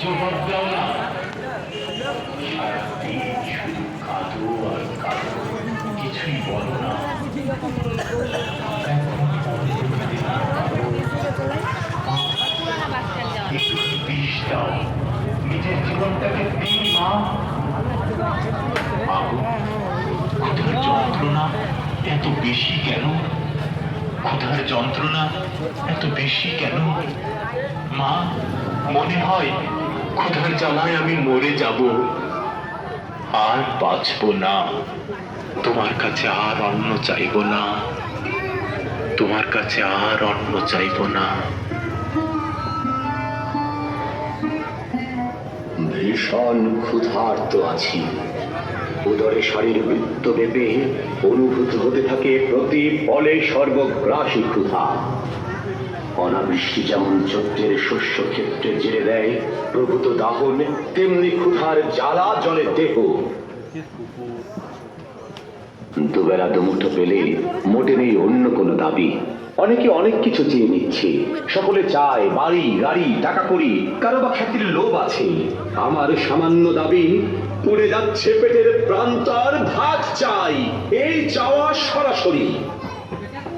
জবাব দাও না। সারাদিন শুধু কাঁদো আর কাঁদো, কিছুই বলো না। একটু বিষ দাও, নিজের জীবনটাকে দিই মা। ক্ষুধার যন্ত্রণা এত বেশি কেন? ক্ষুধার যন্ত্রণা এত বেশি কেন মা? মনে হয় ক্ষুধার জ্বালায় আমি মরে যাব, আর বাঁচব না। তোমার কাছে আর অন্ন চাইব না, তোমার কাছে আর অন্ন চাইব না। ভীষণ ক্ষুধার্ত আছি, উদরে শরীর বৃত্ত বেপে অনুভূত হতে থাকে প্রতি ফলে সর্বগ্রাসী ক্ষুধা। অনাবৃষ্টি যেমন চৈত্রের শস্য ক্ষেত্রে জেরে দেয় প্রভূত দাহন, তেমনি ক্ষুধার জ্বালা জলে দেহ। দুবেলা দুমুঠো পেলে মোটে নেই অন্য কোনো দাবি। অনেকে অনেক কিছু চেয়ে নিচ্ছে, সকলে চায় বাড়ি গাড়ি টাকা কড়ি, কারো বা খ্যাতির লোভ আছে। আমার সামান্য দাবি, পুড়ে যাচ্ছে পেটের প্রান্তর, ভাত চাই, এই চাওয়া সরাসরি।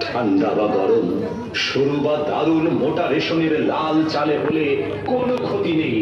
ঠান্ডা বা গরম, সরু বা দারুণ, মোটা রেশনের লাল চালে হলে কোনো ক্ষতি নেই।